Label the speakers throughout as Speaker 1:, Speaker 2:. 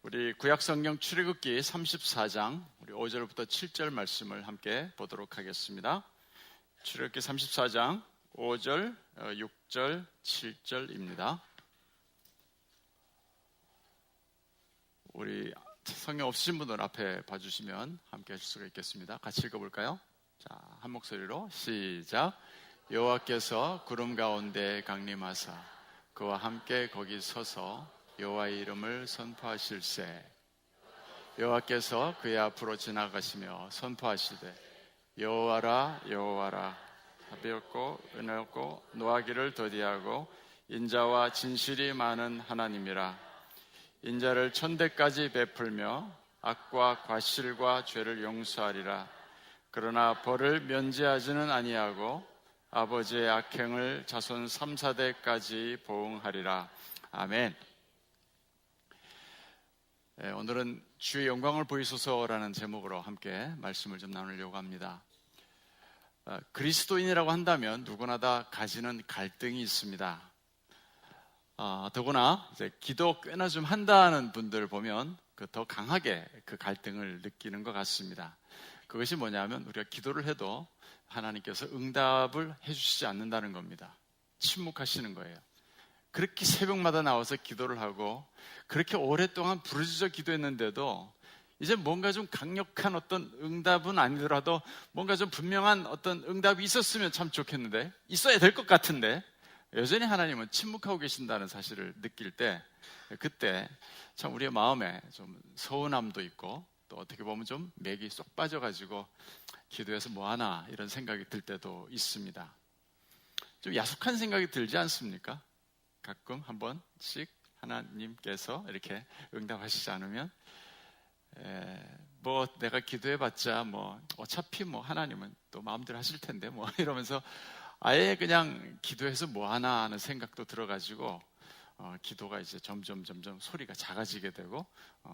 Speaker 1: 우리 구약성경 출애굽기 34장 우리 5절부터 7절 말씀을 함께 보도록 하겠습니다. 출애굽기 34장 5절, 6절, 7절입니다. 우리 성경 없으신 분들 앞에 봐주시면 함께 하실 수가 있겠습니다. 같이 읽어볼까요? 자, 한 목소리로 시작. 여호와께서 구름 가운데 강림하사 그와 함께 거기 서서 여호와의 이름을 선포하실세. 여호와께서 그의 앞으로 지나가시며 선포하시되 여호와라 여호와라 자비롭고 은혜롭고 노하기를 더디하고 인자와 진실이 많은 하나님이라. 인자를 천대까지 베풀며 악과 과실과 죄를 용서하리라. 그러나 벌을 면제하지는 아니하고 아버지의 악행을 자손 3, 4대까지 보응하리라. 아멘. 오늘은 주의 영광을 보이소서라는 제목으로 함께 말씀을 좀 나누려고 합니다. 그리스도인이라고 한다면 누구나 다 가지는 갈등이 있습니다. 더구나 이제 기도 꽤나 좀 한다는 분들 보면 더 강하게 그 갈등을 느끼는 것 같습니다. 그것이 뭐냐면 우리가 기도를 해도 하나님께서 응답을 해주시지 않는다는 겁니다. 침묵하시는 거예요. 그렇게 새벽마다 나와서 기도를 하고 그렇게 오랫동안 부르짖어 기도했는데도 이제 뭔가 좀 강력한 어떤 응답은 아니더라도 뭔가 좀 분명한 어떤 응답이 있었으면 참 좋겠는데, 있어야 될 것 같은데 여전히 하나님은 침묵하고 계신다는 사실을 느낄 때, 그때 참 우리의 마음에 좀 서운함도 있고 또 어떻게 보면 좀 맥이 쏙 빠져가지고 기도해서 뭐하나 이런 생각이 들 때도 있습니다. 좀 야속한 생각이 들지 않습니까? 가끔 한 번씩 하나님께서 이렇게 응답하시지 않으면 뭐 내가 기도해봤자 뭐 어차피 뭐 하나님은 또 마음대로 하실 텐데 뭐 이러면서 아예 그냥 기도해서 뭐하나 하는 생각도 들어가지고 기도가 이제 점점 소리가 작아지게 되고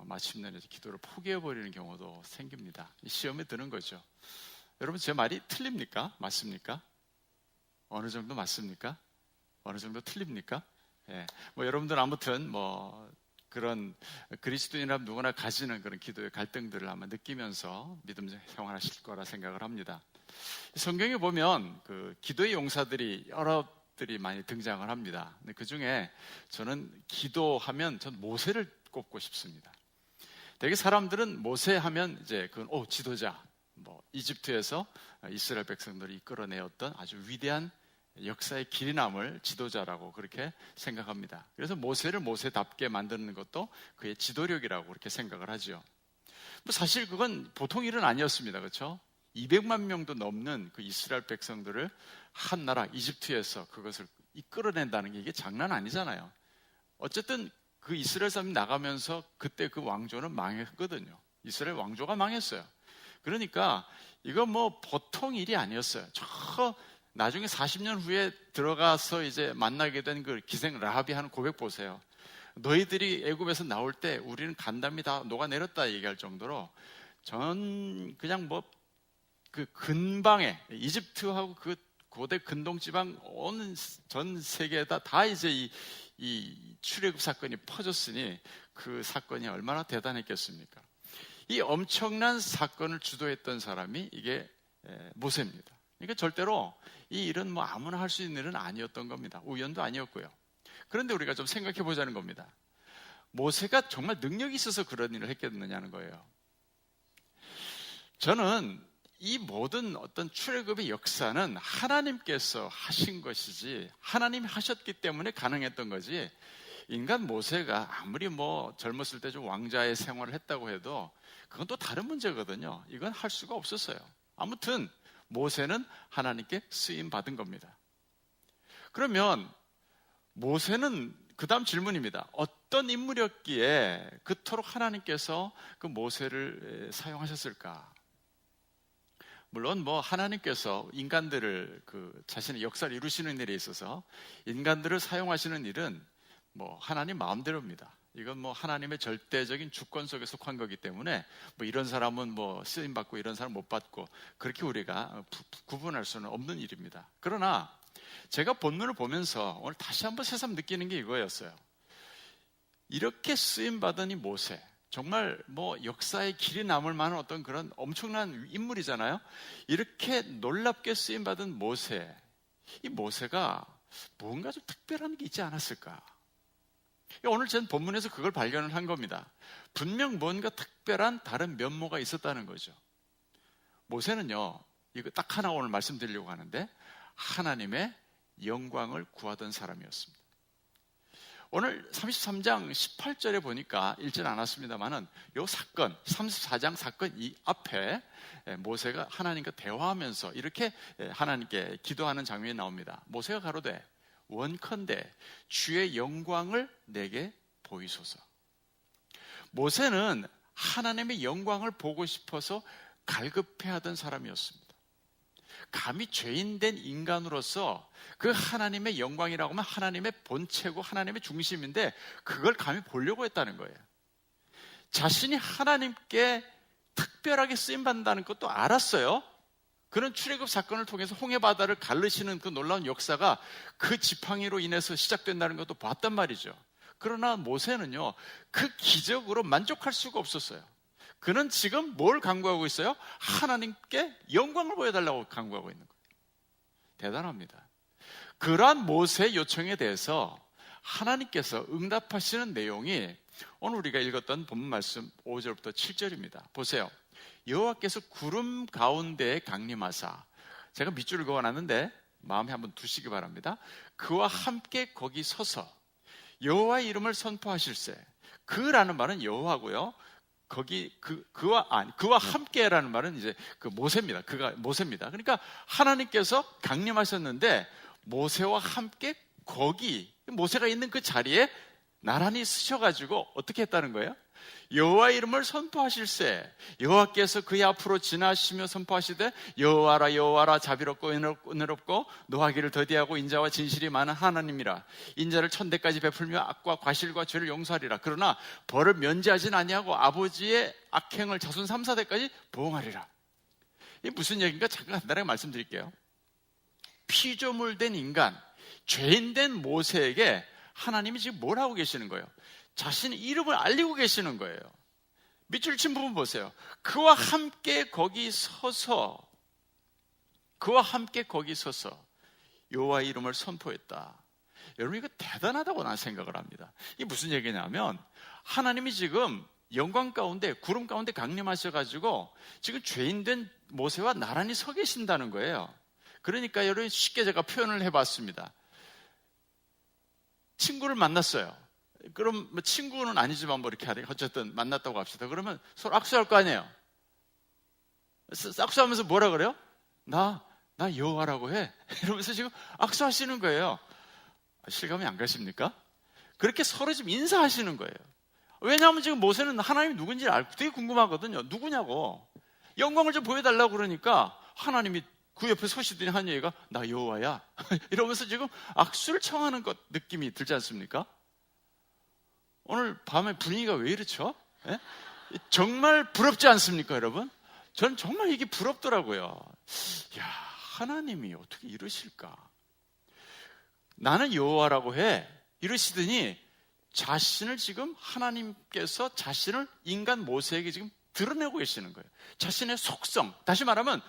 Speaker 1: 마침내 이제 기도를 포기해버리는 경우도 생깁니다. 시험에 드는 거죠. 여러분 제 말이 틀립니까? 맞습니까? 어느 정도 맞습니까? 어느 정도 틀립니까? 예, 뭐 여러분들 아무튼 뭐 그런 그리스도인이라면 누구나 가지는 그런 기도의 갈등들을 아마 느끼면서 믿음 생활하실 거라 생각을 합니다. 성경에 보면 그 기도의 용사들이 여러들이 많이 등장을 합니다. 근데 그 중에 저는 기도하면 전 모세를 꼽고 싶습니다. 되게 사람들은 모세하면 이제 그건 지도자, 뭐 이집트에서 이스라엘 백성들이 이끌어내었던 아주 위대한 역사의 길이 남을 지도자라고 그렇게 생각합니다. 그래서 모세를 모세답게 만드는 것도 그의 지도력이라고 그렇게 생각을 하죠. 뭐 사실 그건 보통 일은 아니었습니다. 그렇죠? 200만 명도 넘는 그 이스라엘 백성들을 한 나라 이집트에서 그것을 이끌어낸다는 게 이게 장난 아니잖아요. 어쨌든 그 이스라엘 사람이 나가면서 그때 그 왕조는 망했거든요. 이스라엘 왕조가 망했어요. 그러니까 이건 뭐 보통 일이 아니었어요. 나중에 40년 후에 들어가서 이제 만나게 된 그 기생 라합이 하는 고백 보세요. 너희들이 애굽에서 나올 때 우리는 간담이 다 녹아내렸다 얘기할 정도로 전 그냥 뭐 그 근방에 이집트하고 그 고대 근동지방 온 전 세계에다 다 이제 이 출애굽 사건이 퍼졌으니 그 사건이 얼마나 대단했겠습니까? 이 엄청난 사건을 주도했던 사람이 이게 모세입니다. 그러니까 절대로 이 일은 뭐 아무나 할 수 있는 일은 아니었던 겁니다. 우연도 아니었고요. 그런데 우리가 좀 생각해 보자는 겁니다. 모세가 정말 능력이 있어서 그런 일을 했겠느냐는 거예요. 저는 이 모든 어떤 출애굽의 역사는 하나님께서 하신 것이지, 하나님이 하셨기 때문에 가능했던 거지, 인간 모세가 아무리 뭐 젊었을 때 좀 왕자의 생활을 했다고 해도 그건 또 다른 문제거든요. 이건 할 수가 없었어요. 아무튼 모세는 하나님께 쓰임 받은 겁니다. 그러면 모세는 그 다음 질문입니다. 어떤 인물이었기에 그토록 하나님께서 그 모세를 사용하셨을까? 물론 뭐 하나님께서 인간들을 그 자신의 역사를 이루시는 일에 있어서 인간들을 사용하시는 일은 뭐 하나님 마음대로입니다. 이건 뭐 하나님의 절대적인 주권 속에 속한 거기 때문에 뭐 이런 사람은 뭐 쓰임 받고 이런 사람 못 받고 그렇게 우리가 구분할 수는 없는 일입니다. 그러나 제가 본문을 보면서 오늘 다시 한번 새삼 느끼는 게 이거였어요. 이렇게 쓰임 받은 이 모세, 정말 뭐 역사의 길이 남을 만한 어떤 그런 엄청난 인물이잖아요. 이렇게 놀랍게 쓰임받은 모세, 이 모세가 뭔가 좀 특별한 게 있지 않았을까? 오늘 전 본문에서 그걸 발견을 한 겁니다. 분명 뭔가 특별한 다른 면모가 있었다는 거죠. 모세는요, 이거 딱 하나 오늘 말씀드리려고 하는데, 하나님의 영광을 구하던 사람이었습니다. 오늘 33장 18절에 보니까 읽진 않았습니다만은 이 사건, 34장 사건 이 앞에 모세가 하나님과 대화하면서 이렇게 하나님께 기도하는 장면이 나옵니다. 모세가 가로되 원컨대 주의 영광을 내게 보이소서. 모세는 하나님의 영광을 보고 싶어서 갈급해하던 사람이었습니다. 감히 죄인된 인간으로서 그 하나님의 영광이라고 하면 하나님의 본체고 하나님의 중심인데 그걸 감히 보려고 했다는 거예요. 자신이 하나님께 특별하게 쓰임받는다는 것도 알았어요. 그런 출애굽 사건을 통해서 홍해바다를 가르시는 그 놀라운 역사가 그 지팡이로 인해서 시작된다는 것도 봤단 말이죠. 그러나 모세는요, 그 기적으로 만족할 수가 없었어요. 그는 지금 뭘 간구하고 있어요? 하나님께 영광을 보여달라고 간구하고 있는 거예요. 대단합니다. 그러한 모세의 요청에 대해서 하나님께서 응답하시는 내용이 오늘 우리가 읽었던 본문 말씀 5절부터 7절입니다. 보세요. 여호와께서 구름 가운데에 강림하사, 제가 밑줄을 그어놨는데 마음에 한번 두시기 바랍니다. 그와 함께 거기 서서 여호와의 이름을 선포하실세. 그라는 말은 여호와고요. 거기 그와 함께라는 말은 이제 그 모세입니다. 그가 모세입니다. 그러니까 하나님께서 강림하셨는데 모세와 함께 거기 모세가 있는 그 자리에 나란히 서셔가지고 어떻게 했다는 거예요? 여호와의 이름을 선포하실세. 여호와께서 그의 앞으로 지나시며 선포하시되 여호와라 여호와라 자비롭고 은혜롭고 노하기를 더디하고 인자와 진실이 많은 하나님이라. 인자를 천대까지 베풀며 악과 과실과 죄를 용서하리라. 그러나 벌을 면제하진 아니하고 아버지의 악행을 자손 3, 4대까지 보응하리라. 이게 무슨 얘기인가 잠깐 간단하게 말씀드릴게요. 피조물된 인간, 죄인된 모세에게 하나님이 지금 뭘 하고 계시는 거예요? 자신의 이름을 알리고 계시는 거예요. 밑줄 친 부분 보세요. 그와 함께 거기 서서 여호와의 이름을 선포했다. 여러분, 이거 대단하다고 난 생각을 합니다. 이게 무슨 얘기냐면 하나님이 지금 영광 가운데 구름 가운데 강림하셔가지고 지금 죄인된 모세와 나란히 서 계신다는 거예요. 그러니까 여러분, 쉽게 제가 표현을 해봤습니다. 친구를 만났어요. 그럼 뭐 친구는 아니지만 뭐 이렇게 하되 어쨌든 만났다고 합시다. 그러면 서로 악수할 거 아니에요. 악수하면서 뭐라 그래요? 나 여호와라고 해. 이러면서 지금 악수하시는 거예요. 실감이 안 가십니까? 그렇게 서로 지금 인사하시는 거예요. 왜냐하면 지금 모세는 하나님이 누군지 알고 되게 궁금하거든요. 누구냐고. 영광을 좀 보여달라고 그러니까 하나님이 그 옆에 서시더니 한 얘기가 나 여호와야. 이러면서 지금 악수를 청하는 것 느낌이 들지 않습니까? 오늘 밤에 분위기가 왜 이렇죠? 예? 정말 부럽지 않습니까, 여러분? 저는 정말 이게 부럽더라고요. 야, 하나님이 어떻게 이러실까? 나는 여호와라고 해. 이러시더니 자신을 지금 하나님께서 자신을 인간 모세에게 지금 드러내고 계시는 거예요. 자신의 속성. 다시 말하면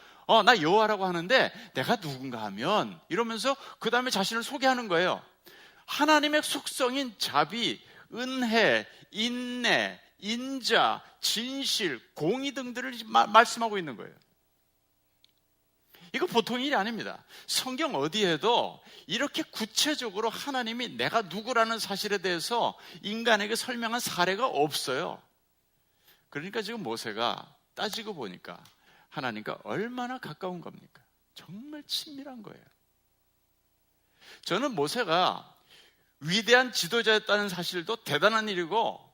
Speaker 1: 나 여호와라고 하는데 내가 누군가 하면 이러면서 그 다음에 자신을 소개하는 거예요. 하나님의 속성인 자비, 은혜, 인내, 인자, 진실, 공의 등들을 말씀하고 있는 거예요. 이거 보통 일이 아닙니다. 성경 어디에도 이렇게 구체적으로 하나님이 내가 누구라는 사실에 대해서 인간에게 설명한 사례가 없어요. 그러니까 지금 모세가 따지고 보니까 하나님과 얼마나 가까운 겁니까? 정말 친밀한 거예요. 저는 모세가 위대한 지도자였다는 사실도 대단한 일이고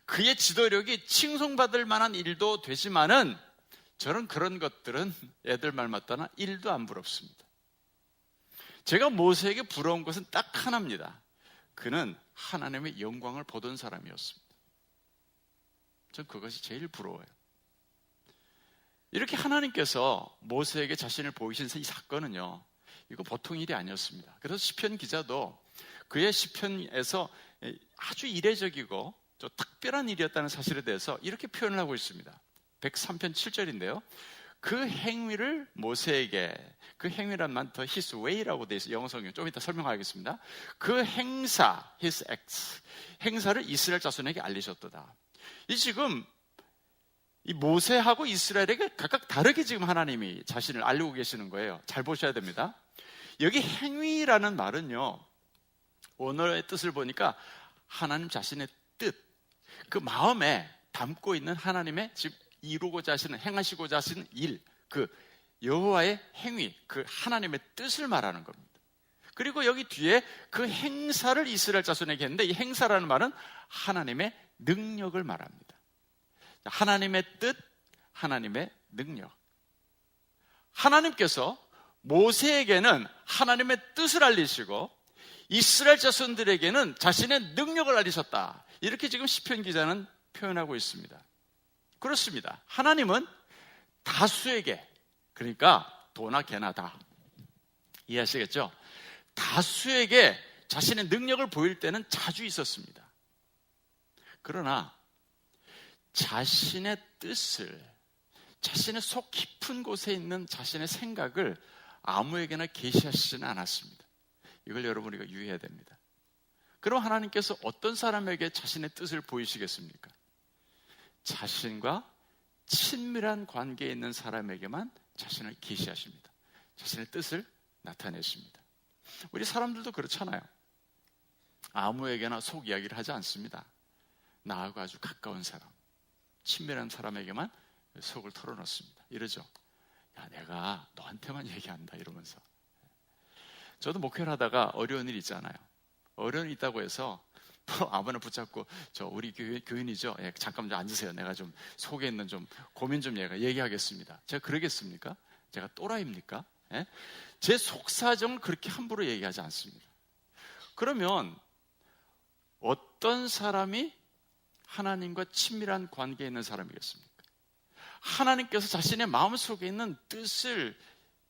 Speaker 1: 그의 지도력이 칭송받을 만한 일도 되지만은 저는 그런 것들은 애들 말 맞다나 1도 안 부럽습니다. 제가 모세에게 부러운 것은 딱 하나입니다. 그는 하나님의 영광을 보던 사람이었습니다. 전 그것이 제일 부러워요. 이렇게 하나님께서 모세에게 자신을 보이신 이 사건은요, 이거 보통 일이 아니었습니다. 그래서 시편 기자도 그의 시편에서 아주 이례적이고 저 특별한 일이었다는 사실에 대해서 이렇게 표현을 하고 있습니다. 103편 7절인데요. 그 행위를 모세에게, 그 행위란 말 더 his way라고 되어 있어요. 영어 성경 좀 이따 설명하겠습니다. 그 행사, his acts, 행사를 이스라엘 자손에게 알리셨도다. 이 지금 이 모세하고 이스라엘에게 각각 다르게 지금 하나님이 자신을 알리고 계시는 거예요. 잘 보셔야 됩니다. 여기 행위라는 말은요, 원어의 뜻을 보니까 하나님 자신의 뜻, 그 마음에 담고 있는 하나님의 지금 이루고자 하시는, 행하시고자 하시는 일, 그 여호와의 행위, 그 하나님의 뜻을 말하는 겁니다. 그리고 여기 뒤에 그 행사를 이스라엘 자손에게 했는데, 이 행사라는 말은 하나님의 능력을 말합니다. 하나님의 뜻, 하나님의 능력. 하나님께서 모세에게는 하나님의 뜻을 알리시고 이스라엘 자손들에게는 자신의 능력을 알리셨다. 이렇게 지금 시편 기자는 표현하고 있습니다. 그렇습니다. 하나님은 다수에게, 그러니까 도나 개나 다, 이해하시겠죠? 다수에게 자신의 능력을 보일 때는 자주 있었습니다. 그러나 자신의 뜻을, 자신의 속 깊은 곳에 있는 자신의 생각을 아무에게나 계시하시지는 않았습니다. 이걸 여러분 우리가 유의해야 됩니다. 그럼 하나님께서 어떤 사람에게 자신의 뜻을 보이시겠습니까? 자신과 친밀한 관계에 있는 사람에게만 자신을 계시하십니다. 자신의 뜻을 나타내십니다. 우리 사람들도 그렇잖아요. 아무에게나 속 이야기를 하지 않습니다. 나하고 아주 가까운 사람, 친밀한 사람에게만 속을 털어놓습니다. 이러죠. 야, 내가 너한테만 얘기한다 이러면서. 저도 목회를 하다가 어려운 일 있잖아요. 어려운 일 있다고 해서 아무나 붙잡고, 저 우리 교인이죠? 예, 잠깐 좀 앉으세요. 내가 좀 속에 있는 좀 고민 좀 얘기하겠습니다. 제가 그러겠습니까? 제가 또라이입니까? 예? 제 속사정을 그렇게 함부로 얘기하지 않습니다. 그러면 어떤 사람이 하나님과 친밀한 관계에 있는 사람이겠습니까? 하나님께서 자신의 마음속에 있는 뜻을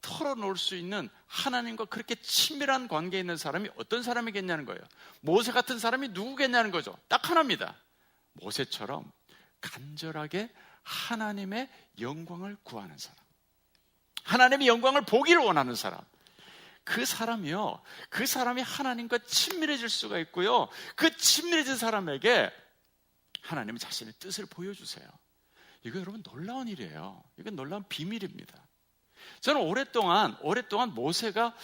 Speaker 1: 털어놓을 수 있는 하나님과 그렇게 친밀한 관계에 있는 사람이 어떤 사람이겠냐는 거예요. 모세 같은 사람이 누구겠냐는 거죠. 딱 하나입니다. 모세처럼 간절하게 하나님의 영광을 구하는 사람, 하나님의 영광을 보기를 원하는 사람, 그 사람이요, 그 사람이 하나님과 친밀해질 수가 있고요, 그 친밀해진 사람에게 하나님은 자신의 뜻을 보여주세요. 이거 여러분 놀라운 일이에요. 이건 놀라운 비밀입니다. 저는 오랫동안 모세가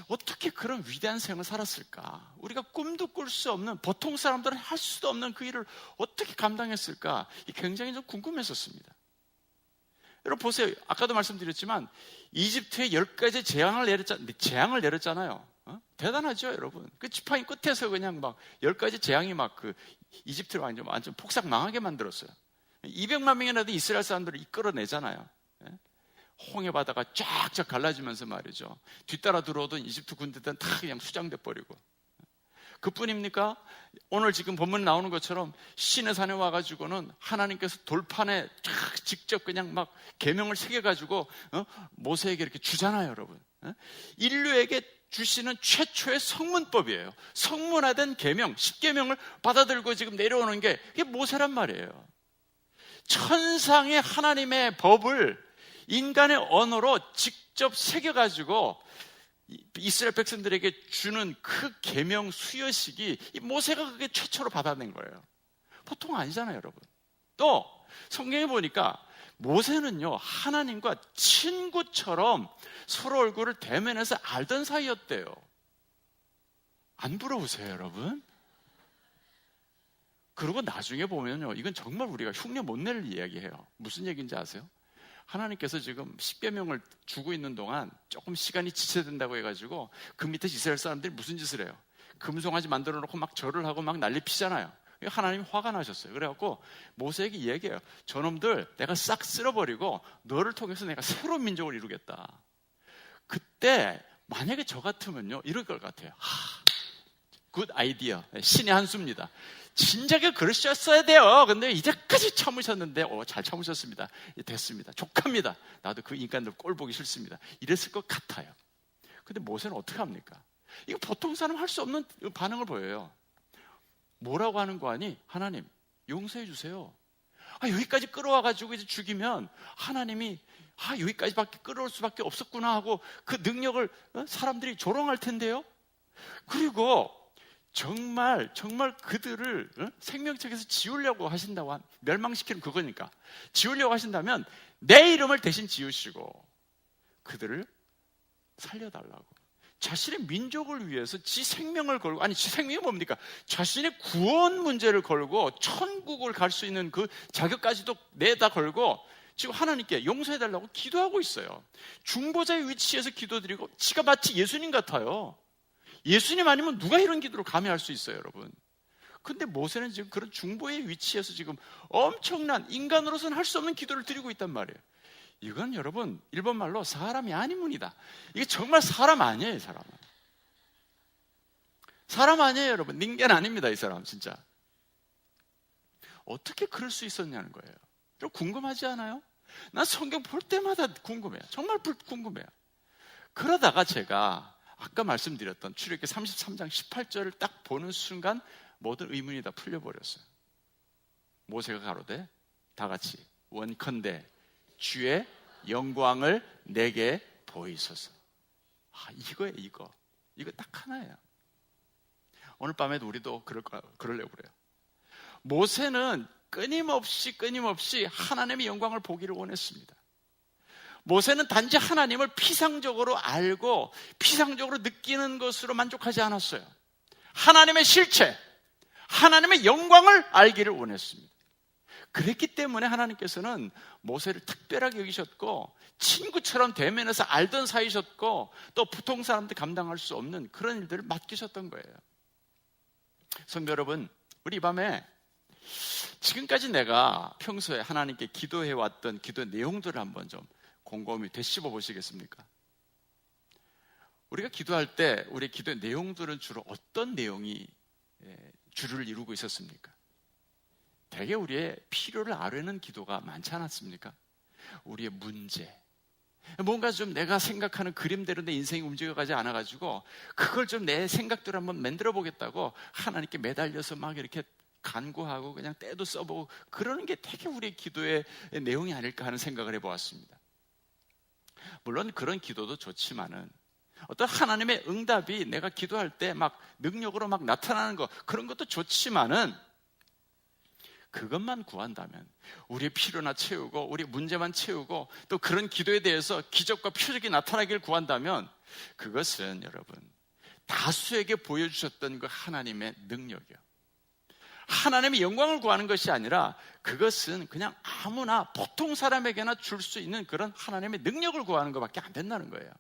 Speaker 1: 어떻게 그런 위대한 생을 살았을까? 우리가 꿈도 꿀 수 없는, 보통 사람들은 할 수도 없는 그 일을 어떻게 감당했을까? 굉장히 좀 궁금했었습니다. 여러분 보세요. 아까도 말씀드렸지만 이집트에 10가지 재앙을 내렸잖아요. 대단하죠, 여러분. 그 지팡이 끝에서 그냥 막 10가지 재앙이 막 그 이집트를 완전 폭삭 망하게 만들었어요. 200만 명이나 된 이스라엘 사람들을 이끌어내잖아요. 홍해 바다가 쫙쫙 갈라지면서 말이죠. 뒤따라 들어오던 이집트 군대들은 다 그냥 수장돼 버리고. 그뿐입니까? 오늘 지금 본문 나오는 것처럼 시내산에 와가지고는 하나님께서 돌판에 쫙 직접 그냥 막 계명을 새겨가지고 모세에게 이렇게 주잖아요, 여러분. 인류에게 주시는 최초의 성문법이에요. 성문화된 계명, 10계명을 받아들고 지금 내려오는 게 이게 모세란 말이에요. 천상의 하나님의 법을 인간의 언어로 직접 새겨가지고 이스라엘 백성들에게 주는 그 계명 수여식이 이 모세가 그게 최초로 받아낸 거예요. 보통 아니잖아요, 여러분. 또 성경에 보니까 모세는요, 하나님과 친구처럼 서로 얼굴을 대면해서 알던 사이였대요. 안 부러우세요, 여러분? 그리고 나중에 보면요, 이건 정말 우리가 흉내 못 낼 이야기예요. 무슨 얘기인지 아세요? 하나님께서 지금 10계명을 주고 있는 동안 조금 시간이 지체된다고 해가지고 그 밑에 이스라엘 사람들이 무슨 짓을 해요? 금송아지 만들어 놓고 막 절을 하고 막 난리 피잖아요. 하나님이 화가 나셨어요. 그래갖고 모세에게 얘기해요. 저놈들 내가 싹 쓸어버리고 너를 통해서 내가 새로운 민족을 이루겠다. 그때 만약에 저 같으면요, 이럴 것 같아요. 굿 아이디어. 신의 한 수입니다. 진작에 그러셨어야 돼요. 근데 이제까지 참으셨는데, 잘 참으셨습니다. 됐습니다. 족합니다. 나도 그 인간들 꼴 보기 싫습니다. 이랬을 것 같아요. 근데 모세는 어떻게 합니까? 이거 보통 사람 할 수 없는 반응을 보여요. 뭐라고 하는 거 아니? 하나님, 용서해 주세요. 여기까지 끌어와가지고 이제 죽이면 하나님이 여기까지밖에 끌어올 수밖에 없었구나 하고 그 능력을 사람들이 조롱할 텐데요. 그리고 정말 그들을 생명책에서 지우려고 하신다고, 멸망시키는 그거니까 지우려고 하신다면 내 이름을 대신 지우시고 그들을 살려달라고, 자신의 민족을 위해서 지 생명을 걸고, 지 생명이 뭡니까? 자신의 구원 문제를 걸고 천국을 갈 수 있는 그 자격까지도 내다 걸고 지금 하나님께 용서해달라고 기도하고 있어요. 중보자의 위치에서 기도드리고, 지가 마치 예수님 같아요. 예수님 아니면 누가 이런 기도를 감히 할 수 있어요, 여러분? 근데 모세는 지금 그런 중보의 위치에서 지금 엄청난, 인간으로서는 할 수 없는 기도를 드리고 있단 말이에요. 이건 여러분 일본 말로 사람이 아니문이다. 이게 정말 사람 아니에요. 사람 아니에요, 여러분. 닌겐 아닙니다, 이 사람. 진짜 어떻게 그럴 수 있었냐는 거예요. 좀 궁금하지 않아요? 난 성경 볼 때마다 궁금해요. 정말 궁금해요. 그러다가 제가 아까 말씀드렸던 출애굽기 33장 18절을 딱 보는 순간 모든 의문이 다 풀려버렸어요. 모세가 가로되 다 같이 원컨대 주의 영광을 내게 보이소서. 이거예요. 이거 딱 하나예요. 오늘 밤에도 우리도 그러려고 그래요. 모세는 끊임없이 하나님의 영광을 보기를 원했습니다. 모세는 단지 하나님을 피상적으로 알고 피상적으로 느끼는 것으로 만족하지 않았어요. 하나님의 실체, 하나님의 영광을 알기를 원했습니다. 그랬기 때문에 하나님께서는 모세를 특별하게 여기셨고 친구처럼 대면해서 알던 사이셨고 또 보통 사람들 감당할 수 없는 그런 일들을 맡기셨던 거예요. 성도 여러분, 우리 이 밤에 지금까지 내가 평소에 하나님께 기도해왔던 기도의 내용들을 한번 좀 곰곰이 되씹어 보시겠습니까? 우리가 기도할 때 우리 기도의 내용들은 주로 어떤 내용이 주를 이루고 있었습니까? 대개 우리의 필요를 아뢰는 기도가 많지 않았습니까? 우리의 문제, 뭔가 좀 내가 생각하는 그림대로 내 인생이 움직여가지 않아가지고 그걸 좀 내 생각대로 한번 만들어 보겠다고 하나님께 매달려서 막 이렇게 간구하고 그냥 때도 써보고 그러는 게 되게 우리의 기도의 내용이 아닐까 하는 생각을 해보았습니다. 물론 그런 기도도 좋지만은 어떤 하나님의 응답이 내가 기도할 때 막 능력으로 막 나타나는 거, 그런 것도 좋지만은 그것만 구한다면, 우리의 필요나 채우고 우리의 문제만 채우고 또 그런 기도에 대해서 기적과 표적이 나타나길 구한다면 그것은 여러분 다수에게 보여주셨던 그 하나님의 능력이요, 하나님의 영광을 구하는 것이 아니라 그것은 그냥 아무나 보통 사람에게나 줄 수 있는 그런 하나님의 능력을 구하는 것밖에 안 된다는 거예요.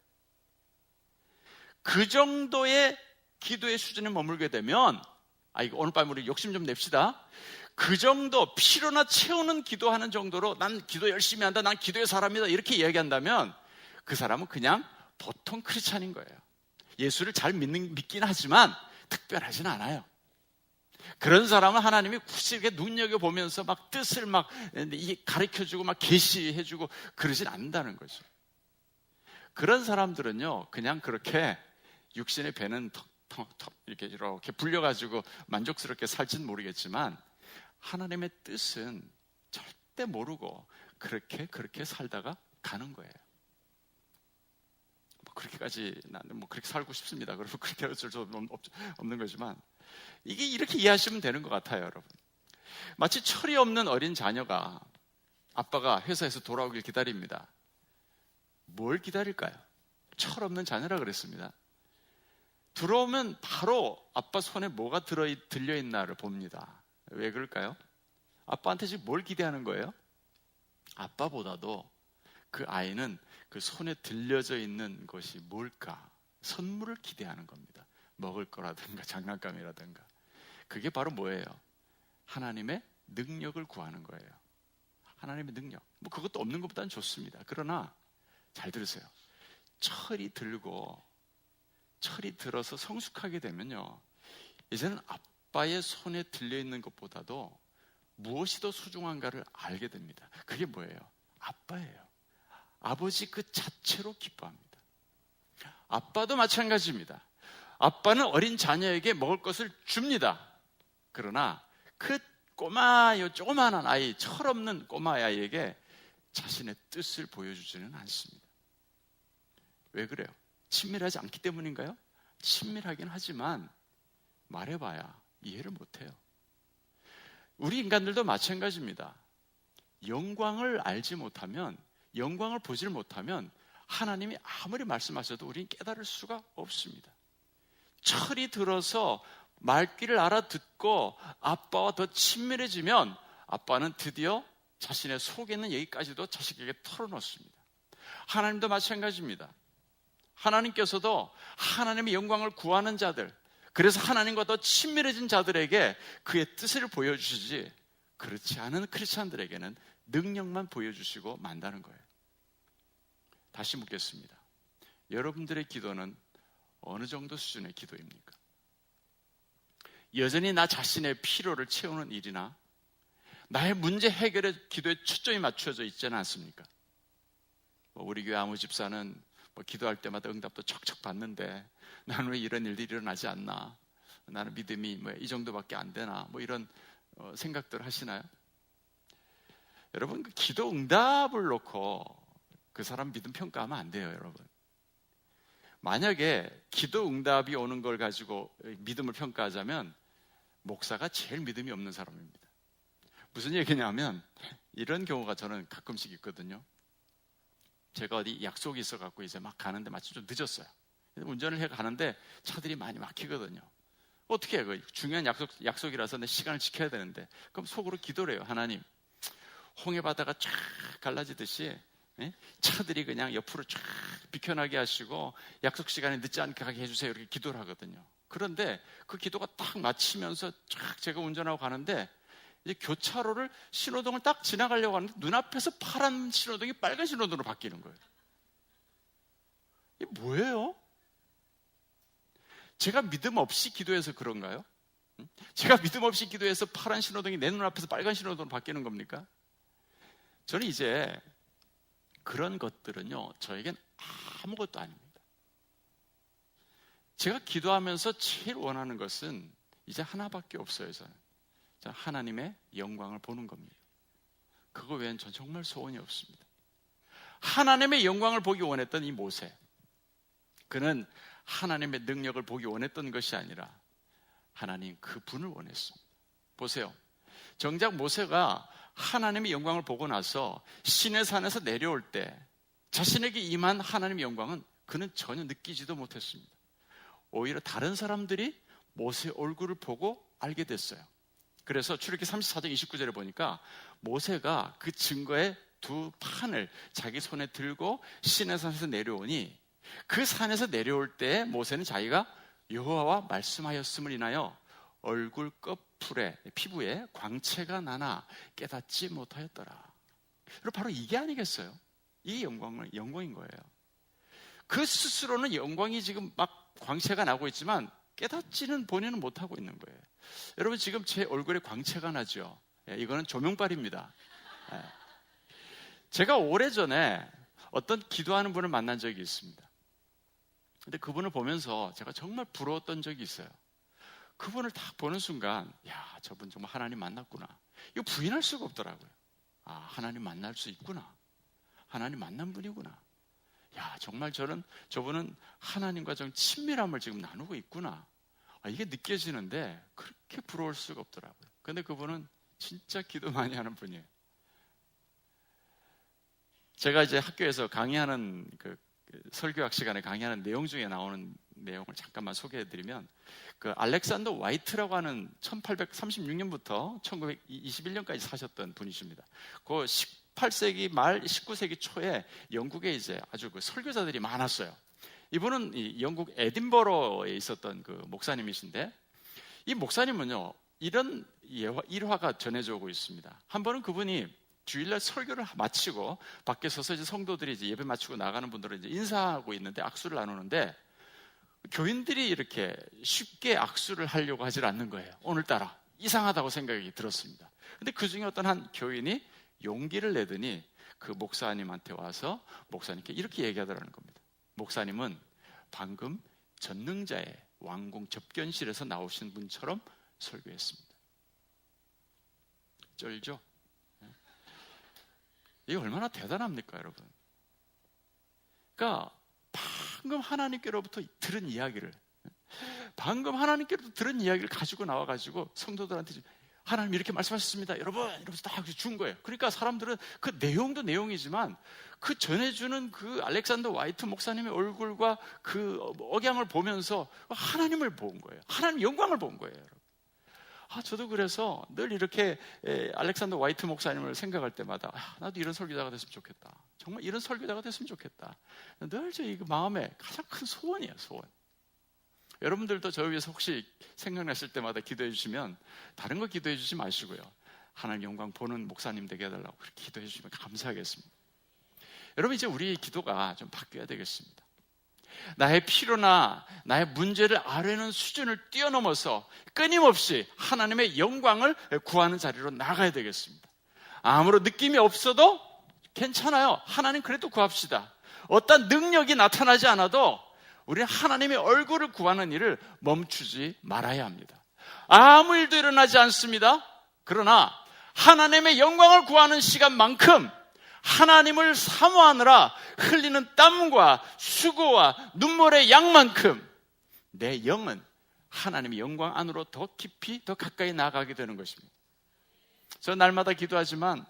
Speaker 1: 그 정도의 기도의 수준에 머물게 되면, 이거 오늘 밤에 우리 욕심 좀 냅시다. 그 정도 필요나 채우는 기도하는 정도로 난 기도 열심히 한다, 난 기도의 사람이다, 이렇게 이야기한다면 그 사람은 그냥 보통 크리스찬인 거예요. 예수를 잘 믿긴 하지만 특별하진 않아요. 그런 사람은 하나님이 굳이 이렇게 눈여겨보면서 막 뜻을 막 가르쳐주고 막 계시해주고 그러진 않는다는 거죠. 그런 사람들은요, 그냥 그렇게 육신의 배는 턱 이렇게 불려가지고 만족스럽게 살지는 모르겠지만 하나님의 뜻은 절대 모르고 그렇게 살다가 가는 거예요. 그렇게까지 나는 그렇게 살고 싶습니다. 그러면 그렇게 어쩔 수 없는 거지만 이게 이렇게 이해하시면 되는 것 같아요, 여러분. 마치 철이 없는 어린 자녀가 아빠가 회사에서 돌아오길 기다립니다. 뭘 기다릴까요? 철 없는 자녀라 그랬습니다. 들어오면 바로 아빠 손에 뭐가 들려있나를 봅니다. 왜 그럴까요? 아빠한테 지금 뭘 기대하는 거예요? 아빠보다도 그 아이는 그 손에 들려져 있는 것이 뭘까? 선물을 기대하는 겁니다. 먹을 거라든가 장난감이라든가. 그게 바로 뭐예요? 하나님의 능력을 구하는 거예요. 하나님의 능력. 그것도 없는 것보다는 좋습니다. 그러나 잘 들으세요. 철이 들어서 성숙하게 되면요, 이제는 아빠의 손에 들려있는 것보다도 무엇이 더 소중한가를 알게 됩니다. 그게 뭐예요? 아빠예요. 아버지 그 자체로 기뻐합니다. 아빠도 마찬가지입니다. 아빠는 어린 자녀에게 먹을 것을 줍니다. 그러나 그 조그마한 아이, 철없는 꼬마 아이에게 자신의 뜻을 보여주지는 않습니다. 왜 그래요? 친밀하지 않기 때문인가요? 친밀하긴 하지만 말해봐야 이해를 못해요. 우리 인간들도 마찬가지입니다. 영광을 알지 못하면, 영광을 보질 못하면 하나님이 아무리 말씀하셔도 우리는 깨달을 수가 없습니다. 철이 들어서 말귀를 알아듣고 아빠와 더 친밀해지면 아빠는 드디어 자신의 속에 있는 얘기까지도 자식에게 털어놓습니다. 하나님도 마찬가지입니다. 하나님께서도 하나님의 영광을 구하는 자들, 그래서 하나님과 더 친밀해진 자들에게 그의 뜻을 보여주시지, 그렇지 않은 크리스찬들에게는 능력만 보여주시고 만다는 거예요. 다시 묻겠습니다. 여러분들의 기도는 어느 정도 수준의 기도입니까? 여전히 나 자신의 필요를 채우는 일이나 나의 문제 해결에 기도에 초점이 맞춰져 있지는 않습니까? 우리 교회 아무 집사는 기도할 때마다 응답도 척척 받는데 나는 왜 이런 일들이 일어나지 않나? 나는 믿음이 이 정도밖에 안 되나? 이런 생각들 하시나요? 여러분, 그 기도 응답을 놓고 그 사람 믿음 평가하면 안 돼요, 여러분. 만약에 기도 응답이 오는 걸 가지고 믿음을 평가하자면 목사가 제일 믿음이 없는 사람입니다. 무슨 얘기냐면 이런 경우가 저는 가끔씩 있거든요. 제가 어디 약속이 있어갖고 이제 막 가는데 마침 좀 늦었어요. 운전을 해 가는데 차들이 많이 막히거든요. 어떻게 해요? 중요한 약속이라서 내 시간을 지켜야 되는데, 그럼 속으로 기도를 해요. 하나님, 홍해 바다가 쫙 갈라지듯이 차들이 그냥 옆으로 쫙 비켜나게 하시고 약속 시간에 늦지 않게 가게 해주세요. 이렇게 기도를 하거든요. 그런데 그 기도가 딱 마치면서 쫙 제가 운전하고 가는데 이제 교차로를 신호등을 딱 지나가려고 하는데 눈앞에서 파란 신호등이 빨간 신호등으로 바뀌는 거예요. 이게 뭐예요? 제가 믿음 없이 기도해서 그런가요? 제가 믿음 없이 기도해서 파란 신호등이 내 눈앞에서 빨간 신호등으로 바뀌는 겁니까? 저는 이제 그런 것들은요, 저에겐 아무것도 아닙니다. 제가 기도하면서 제일 원하는 것은 이제 하나밖에 없어요. 저는 하나님의 영광을 보는 겁니다. 그거 외엔 전 정말 소원이 없습니다. 하나님의 영광을 보기 원했던 이 모세, 그는 하나님의 능력을 보기 원했던 것이 아니라 하나님 그분을 원했습니다. 보세요. 정작 모세가 하나님의 영광을 보고 나서 시내산에서 내려올 때 자신에게 임한 하나님의 영광은 그는 전혀 느끼지도 못했습니다. 오히려 다른 사람들이 모세 얼굴을 보고 알게 됐어요. 그래서 출애굽기 34장 29절에 보니까 모세가 그 증거의 두 판을 자기 손에 들고 시내산에서 내려오니 그 산에서 내려올 때 모세는 자기가 여호와와 말씀하였음을 인하여 얼굴 끝풀에 피부에 광채가 나나 깨닫지 못하였더라. 그리고 바로 이게 아니겠어요? 이게 영광인 거예요. 그 스스로는 영광이 지금 막 광채가 나고 있지만 깨닫지는 본인은 못하고 있는 거예요. 여러분, 지금 제 얼굴에 광채가 나죠? 이거는 조명빨입니다. 제가 오래전에 어떤 기도하는 분을 만난 적이 있습니다. 근데 그분을 보면서 제가 정말 부러웠던 적이 있어요. 그분을 딱 보는 순간, 야, 저분 정말 하나님 만났구나. 이거 부인할 수가 없더라고요. 아, 하나님 만날 수 있구나. 하나님 만난 분이구나. 야, 정말 저분은 하나님과 좀 친밀함을 지금 나누고 있구나. 이게 느껴지는데 그렇게 부러울 수가 없더라고요. 근데 그분은 진짜 기도 많이 하는 분이에요. 제가 이제 학교에서 강의하는 그 설교학 시간에 강의하는 내용 중에 나오는 내용을 잠깐만 소개해드리면, 그 알렉산더 와이트라고 하는 1836년부터 1921년까지 사셨던 분이십니다. 그 18세기 말 19세기 초에 영국에 이제 아주 그 설교자들이 많았어요. 이분은 이 영국 에딘버러에 있었던 그 목사님이신데, 이 목사님은요, 이런 일화가 전해져 오고 있습니다. 한 번은 그분이 주일날 설교를 마치고 밖에 서서 이제 성도들이 이제 예배 마치고 나가는 분들을 이제 인사하고 있는데 악수를 나누는데, 교인들이 이렇게 쉽게 악수를 하려고 하질 않는 거예요. 오늘따라 이상하다고 생각이 들었습니다. 근데 그 중에 어떤 한 교인이 용기를 내더니 그 목사님한테 와서 목사님께 이렇게 얘기하더라는 겁니다. 목사님은 방금 전능자의 왕궁 접견실에서 나오신 분처럼 설교했습니다. 쩔죠? 이게 얼마나 대단합니까, 여러분? 그러니까 방금 하나님께로부터 들은 이야기를 가지고 나와가지고 성도들한테 하나님 이렇게 말씀하셨습니다, 여러분, 이러면서 딱 준 거예요. 그러니까 사람들은 그 내용도 내용이지만 그 전해주는 그 알렉산더 와이트 목사님의 얼굴과 그 억양을 보면서 하나님을 본 거예요. 하나님 영광을 본 거예요, 여러분. 저도 그래서 늘 이렇게 알렉산더 와이트 목사님을 생각할 때마다 나도 이런 설교자가 됐으면 좋겠다. 정말 이런 설교자가 됐으면 좋겠다. 늘 제 마음에 가장 큰 소원이에요, 소원. 여러분들도 저 위해서 혹시 생각나실 때마다 기도해 주시면 다른 거 기도해 주지 마시고요, 하나님 영광 보는 목사님 되게 해달라고 그렇게 기도해 주시면 감사하겠습니다. 여러분, 이제 우리 기도가 좀 바뀌어야 되겠습니다. 나의 필요나 나의 문제를 아뢰는 수준을 뛰어넘어서 끊임없이 하나님의 영광을 구하는 자리로 나가야 되겠습니다. 아무런 느낌이 없어도 괜찮아요. 하나님 그래도 구합시다. 어떤 능력이 나타나지 않아도 우리는 하나님의 얼굴을 구하는 일을 멈추지 말아야 합니다. 아무 일도 일어나지 않습니다. 그러나 하나님의 영광을 구하는 시간만큼 하나님을 사모하느라 흘리는 땀과 수고와 눈물의 양만큼 내 영은 하나님의 영광 안으로 더 깊이 더 가까이 나아가게 되는 것입니다. 저는 날마다 기도하지만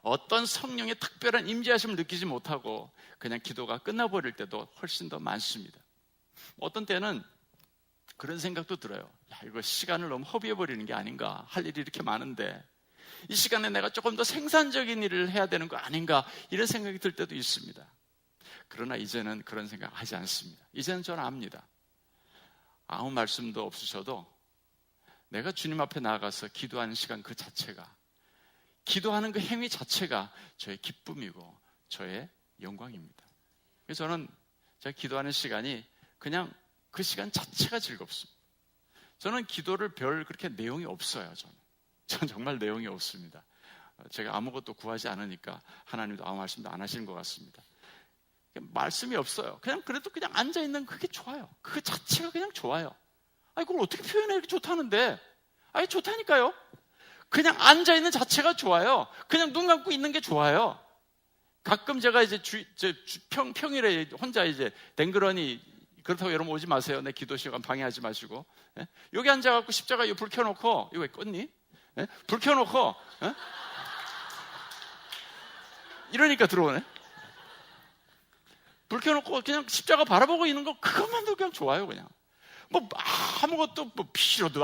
Speaker 1: 어떤 성령의 특별한 임재하심을 느끼지 못하고 그냥 기도가 끝나버릴 때도 훨씬 더 많습니다. 어떤 때는 그런 생각도 들어요. 이거 시간을 너무 허비해버리는 게 아닌가, 할 일이 이렇게 많은데 이 시간에 내가 조금 더 생산적인 일을 해야 되는 거 아닌가, 이런 생각이 들 때도 있습니다. 그러나 이제는 그런 생각 하지 않습니다. 이제는 저는 압니다. 아무 말씀도 없으셔도 내가 주님 앞에 나아가서 기도하는 시간 그 자체가, 기도하는 그 행위 자체가 저의 기쁨이고 저의 영광입니다. 그래서 저는 제가 기도하는 시간이 그냥 그 시간 자체가 즐겁습니다. 저는 기도를 별 그렇게 내용이 없어요. 전 정말 내용이 없습니다. 제가 아무것도 구하지 않으니까 하나님도 아무 말씀도 안 하시는 것 같습니다. 말씀이 없어요. 그래도 그냥 앉아있는 그게 좋아요. 그 자체가 그냥 좋아요. 그걸 어떻게 표현해, 이렇게 좋다는데. 좋다니까요. 그냥 앉아있는 자체가 좋아요. 그냥 눈 감고 있는 게 좋아요. 가끔 제가 이제 평일에 혼자 이제 댕그러니, 그렇다고 여러분 오지 마세요. 내 기도 시간 방해하지 마시고. 여기 앉아갖고 십자가 이거 불 켜놓고, 이거 왜 껐니? 불 켜놓고, 이러니까 들어오네. 불 켜놓고 그냥 십자가 바라보고 있는 거, 그것만도 그냥 좋아요, 그냥. 아무것도 필요도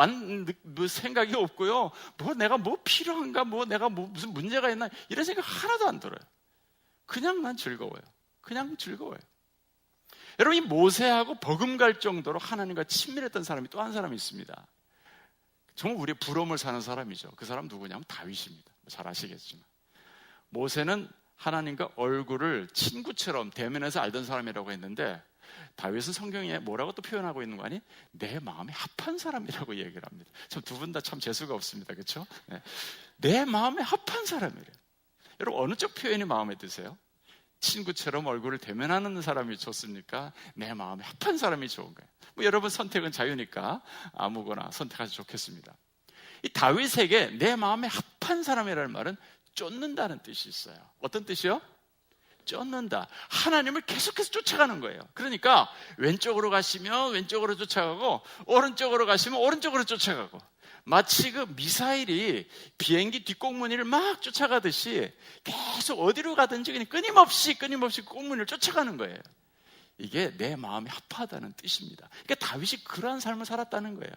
Speaker 1: 생각이 없고요. 내가 필요한가, 내가 무슨 문제가 있나, 이런 생각 하나도 안 들어요. 그냥 난 즐거워요. 그냥 즐거워요. 여러분, 이 모세하고 버금갈 정도로 하나님과 친밀했던 사람이 또 한 사람이 있습니다. 정말 우리의 부러움을 사는 사람이죠. 그 사람 누구냐면 다윗입니다. 잘 아시겠지만. 모세는 하나님과 얼굴을 친구처럼 대면해서 알던 사람이라고 했는데, 다윗은 성경에 뭐라고 또 표현하고 있는 거 아니? 내 마음에 합한 사람이라고 얘기를 합니다. 참 두 분 다 참 재수가 없습니다. 그렇죠? 내 마음에 합한 사람이래요. 여러분, 어느 쪽 표현이 마음에 드세요? 친구처럼 얼굴을 대면하는 사람이 좋습니까? 내 마음에 합한 사람이 좋은 거예요. 여러분 선택은 자유니까 아무거나 선택하셔도 좋겠습니다. 이 다윗에게 내 마음에 합한 사람이라는 말은 쫓는다는 뜻이 있어요. 어떤 뜻이요? 쫓는다. 하나님을 계속해서 쫓아가는 거예요. 그러니까 왼쪽으로 가시면 왼쪽으로 쫓아가고, 오른쪽으로 가시면 오른쪽으로 쫓아가고, 마치 그 미사일이 비행기 뒷꽁무니를 막 쫓아가듯이 계속 어디로 가든지 그냥 끊임없이 꽁무니를 쫓아가는 거예요. 이게 내 마음이 합하다는 뜻입니다. 그러니까 다윗이 그러한 삶을 살았다는 거예요.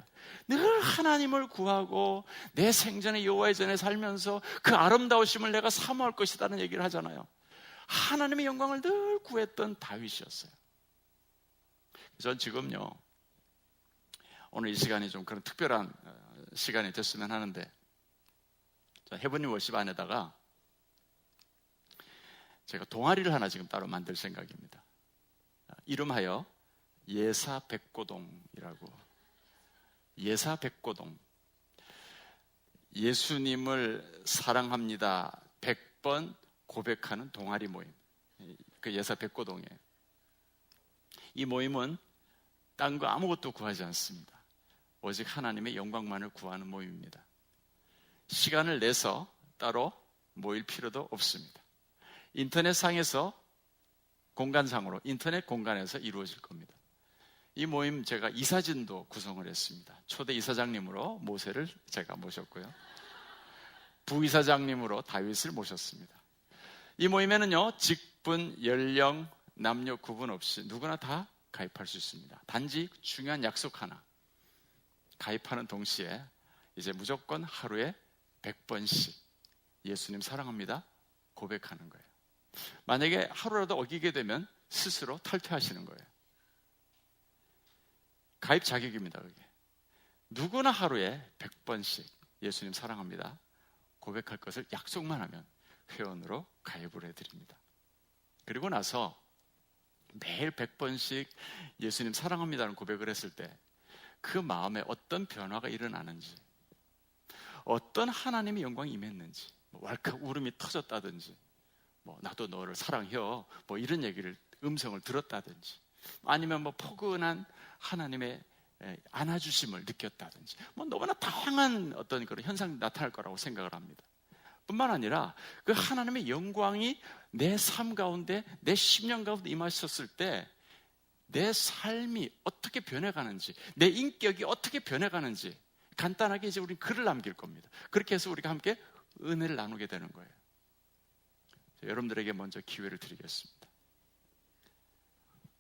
Speaker 1: 늘 하나님을 구하고 내 생전에 여호와의 전에 살면서 그 아름다우심을 내가 사모할 것이라는 얘기를 하잖아요. 하나님의 영광을 늘 구했던 다윗이었어요. 전 지금요, 오늘 이 시간이 좀 그런 특별한 시간이 됐으면 하는데, 헤브니 워십 안에다가 제가 동아리를 하나 지금 따로 만들 생각입니다. 이름하여 예사백고동이라고. 예사백고동. 예수님을 사랑합니다 100번 고백하는 동아리 모임. 그 예사백고동이에요. 이 모임은 딴 거 아무것도 구하지 않습니다. 오직 하나님의 영광만을 구하는 모임입니다. 시간을 내서 따로 모일 필요도 없습니다. 인터넷상에서 공간상으로 인터넷 공간에서 이루어질 겁니다. 이 모임 제가 이사진도 구성을 했습니다. 초대 이사장님으로 모세를 제가 모셨고요. 부이사장님으로 다윗을 모셨습니다. 이 모임에는요, 직분, 연령, 남녀 구분 없이 누구나 다 가입할 수 있습니다. 단지 중요한 약속 하나. 가입하는 동시에 이제 무조건 하루에 100번씩 예수님 사랑합니다 고백하는 거예요. 만약에 하루라도 어기게 되면 스스로 탈퇴하시는 거예요. 가입 자격입니다. 그게. 누구나 하루에 100번씩 예수님 사랑합니다 고백할 것을 약속만 하면 회원으로 가입을 해드립니다. 그리고 나서 매일 100번씩 예수님 사랑합니다는 고백을 했을 때 그 마음에 어떤 변화가 일어나는지, 어떤 하나님의 영광이 임했는지, 왈칵 울음이 터졌다든지, 나도 너를 사랑해요, 이런 얘기를 음성을 들었다든지, 아니면 포근한 하나님의 안아주심을 느꼈다든지, 너무나 다양한 어떤 그런 현상이 나타날 거라고 생각을 합니다. 뿐만 아니라 그 하나님의 영광이 내 삶 가운데, 내 심령 가운데 임하셨을 때 내 삶이 어떻게 변해가는지, 내 인격이 어떻게 변해가는지 간단하게 이제 우리는 글을 남길 겁니다. 그렇게 해서 우리가 함께 은혜를 나누게 되는 거예요. 여러분들에게 먼저 기회를 드리겠습니다.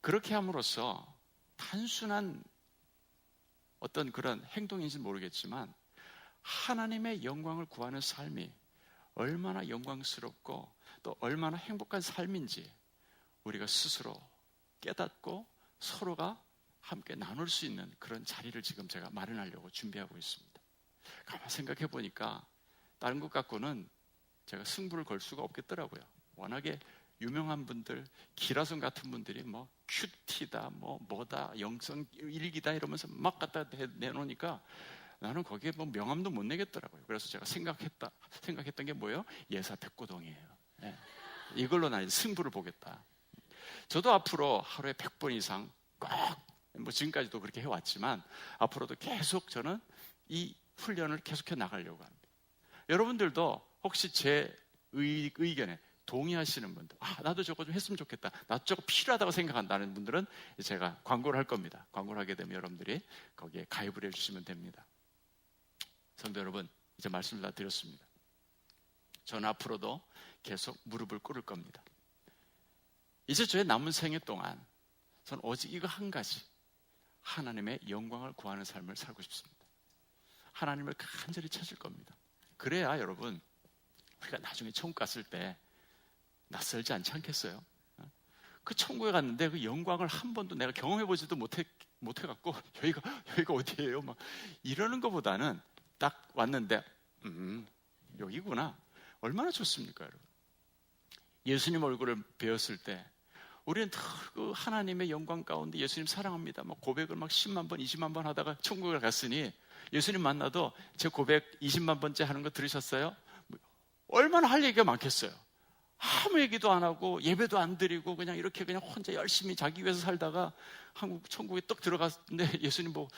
Speaker 1: 그렇게 함으로써 단순한 어떤 그런 행동인지는 모르겠지만 하나님의 영광을 구하는 삶이 얼마나 영광스럽고 또 얼마나 행복한 삶인지 우리가 스스로 깨닫고 서로가 함께 나눌 수 있는 그런 자리를 지금 제가 마련하려고 준비하고 있습니다. 가만 생각해 보니까 다른 것 갖고는 제가 승부를 걸 수가 없겠더라고요. 워낙에 유명한 분들, 기라성 같은 분들이 큐티다, 뭐다, 영성 일기다 이러면서 막 갖다 내놓으니까 나는 거기에 명함도 못 내겠더라고요. 그래서 제가 생각했던 게 뭐예요? 예사 백고동이에요. 네. 이걸로 나 승부를 보겠다. 저도 앞으로 하루에 100번 이상 꼭, 지금까지도 그렇게 해왔지만 앞으로도 계속 저는 이 훈련을 계속해 나가려고 합니다. 여러분들도 혹시 제 의견에 동의하시는 분들, 나도 저거 좀 했으면 좋겠다, 나도 저거 필요하다고 생각한다는 분들은 제가 광고를 할 겁니다. 광고를 하게 되면 여러분들이 거기에 가입을 해주시면 됩니다. 성도 여러분, 이제 말씀을 다 드렸습니다. 저는 앞으로도 계속 무릎을 꿇을 겁니다. 이제 저의 남은 생애 동안 저는 오직 이거 한 가지, 하나님의 영광을 구하는 삶을 살고 싶습니다. 하나님을 간절히 찾을 겁니다. 그래야 여러분, 우리가 나중에 천국 갔을 때 낯설지 않지 않겠어요? 그 천국에 갔는데 그 영광을 한 번도 내가 경험해보지도 못해갖고 여기가 어디예요? 이러는 것보다는 딱 왔는데 여기구나. 얼마나 좋습니까, 여러분? 예수님 얼굴을 배웠을 때 우리는 그 하나님의 영광 가운데 예수님 사랑합니다 고백을 10만 번, 20만 번 하다가 천국에 갔으니 예수님 만나도 제 고백 20만 번째 하는 거 들으셨어요? 얼마나 할 얘기가 많겠어요. 아무 얘기도 안 하고 예배도 안 드리고 그냥 이렇게 그냥 혼자 열심히 자기 위해서 살다가 한국 천국에 떡 들어갔는데 예수님 보고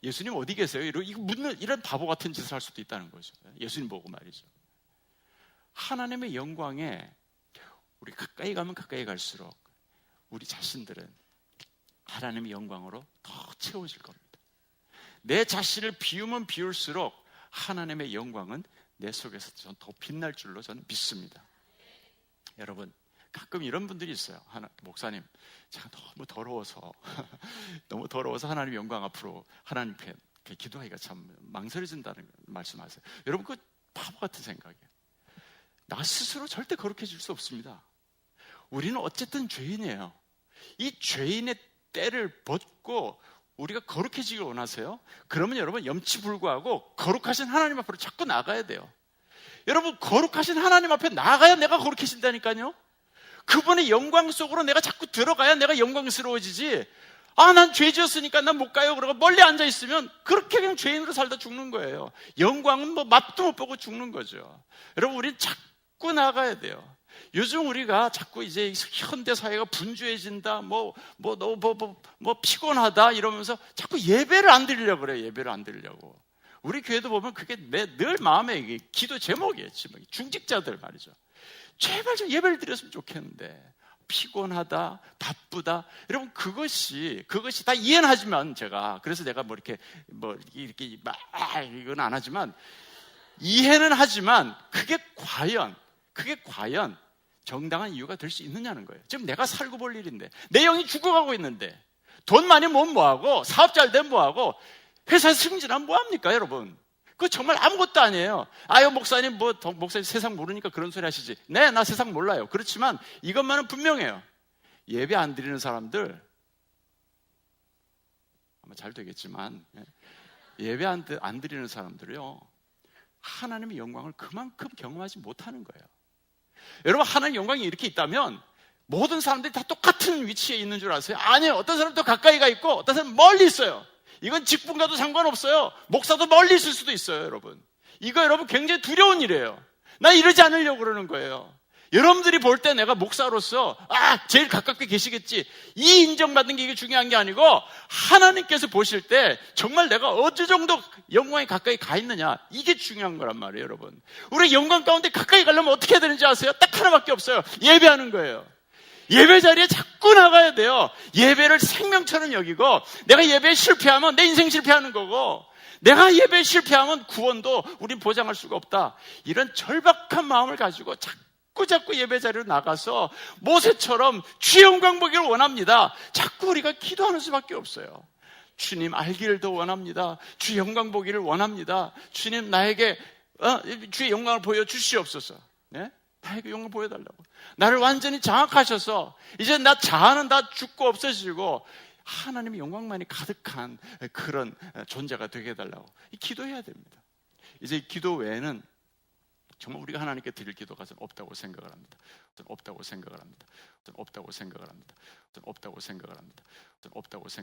Speaker 1: 예수님 어디 계세요? 이거 묻는 이런 바보 같은 짓을 할 수도 있다는 거죠. 예수님 보고 말이죠. 하나님의 영광에 우리 가까이 가면 가까이 갈수록 우리 자신들은 하나님의 영광으로 더 채워질 겁니다. 내 자신을 비우면 비울수록 하나님의 영광은 내 속에서 더 빛날 줄로 저는 믿습니다. 여러분, 가끔 이런 분들이 있어요. 목사님, 제가 너무 더러워서 하나님의 영광 앞으로 하나님께 기도하기가 참 망설여진다는 말씀하세요. 여러분, 그 바보 같은 생각이에요. 나 스스로 절대 거룩해질 수 없습니다. 우리는 어쨌든 죄인이에요. 이 죄인의 때를 벗고 우리가 거룩해지길 원하세요? 그러면 여러분 염치불구하고 거룩하신 하나님 앞으로 자꾸 나가야 돼요. 여러분, 거룩하신 하나님 앞에 나가야 내가 거룩해진다니까요. 그분의 영광 속으로 내가 자꾸 들어가야 내가 영광스러워지지. 난 죄 지었으니까 난 못 가요 그러고 멀리 앉아있으면 그렇게 그냥 죄인으로 살다 죽는 거예요. 영광은 맛도 못 보고 죽는 거죠. 여러분, 우린 자꾸 나가야 돼요. 요즘 우리가 자꾸 이제 현대 사회가 분주해진다, 피곤하다 이러면서 자꾸 예배를 안 드리려고 그래요. 예배를 안 드리려고. 우리 교회도 보면 그게 늘 마음에 기도 제목이에요. 중직자들 말이죠. 제발 좀 예배를 드렸으면 좋겠는데 피곤하다, 바쁘다. 여러분 그것이 다 이해는 하지만 그래서 내가 이렇게 막 이건 안 하지만 이해는 하지만 그게 과연 정당한 이유가 될 수 있느냐는 거예요. 지금 내가 살고 볼 일인데 내 영이 죽어가고 있는데 돈 많이 모으면 뭐하고 사업 잘 되면 뭐하고 회사 승진하면 뭐합니까 여러분? 그거 정말 아무것도 아니에요. 아유 목사님 목사님 세상 모르니까 그런 소리 하시지. 네, 나 세상 몰라요. 그렇지만 이것만은 분명해요. 예배 안 드리는 사람들 아마 잘 되겠지만 예배 안 드리는 사람들이요 하나님의 영광을 그만큼 경험하지 못하는 거예요. 여러분 하나님의 영광이 이렇게 있다면 모든 사람들이 다 똑같은 위치에 있는 줄 아세요? 아니에요. 어떤 사람은 더 가까이 가 있고 어떤 사람은 멀리 있어요. 이건 직분과도 상관없어요. 목사도 멀리 있을 수도 있어요. 여러분 이거 여러분 굉장히 두려운 일이에요. 나 이러지 않으려고 그러는 거예요. 여러분들이 볼 때 내가 목사로서 제일 가깝게 계시겠지 이 인정받는 게 이게 중요한 게 아니고 하나님께서 보실 때 정말 내가 어느 정도 영광에 가까이 가 있느냐 이게 중요한 거란 말이에요. 여러분 우리 영광 가운데 가까이 가려면 어떻게 해야 되는지 아세요? 딱 하나밖에 없어요. 예배하는 거예요. 예배 자리에 자꾸 나가야 돼요. 예배를 생명처럼 여기고 내가 예배에 실패하면 내 인생 실패하는 거고 내가 예배에 실패하면 구원도 우린 보장할 수가 없다. 이런 절박한 마음을 가지고 자꾸 예배 자리로 나가서 모세처럼 주의 영광 보기를 원합니다. 자꾸 우리가 기도하는 수밖에 없어요. 주님 알기를 더 원합니다. 주의 영광 보기를 원합니다. 주님 나에게 주의 영광을 보여주시옵소서. 네? 나에게 영광 보여달라고. 나를 완전히 장악하셔서 이제 나 자아는 다 죽고 없어지고 하나님의 영광만이 가득한 그런 존재가 되게 해달라고 기도해야 됩니다. 이제 기도 외에는 정말 우리가 하나님께 드릴 기도가 저는 없다고 생각을 합니다. 저는 없다고 생각을 합니다. 저는 없다고 생각을 합니다. 저는 없다고 생각을 합니다. 저는 없다고 생각을 합니다.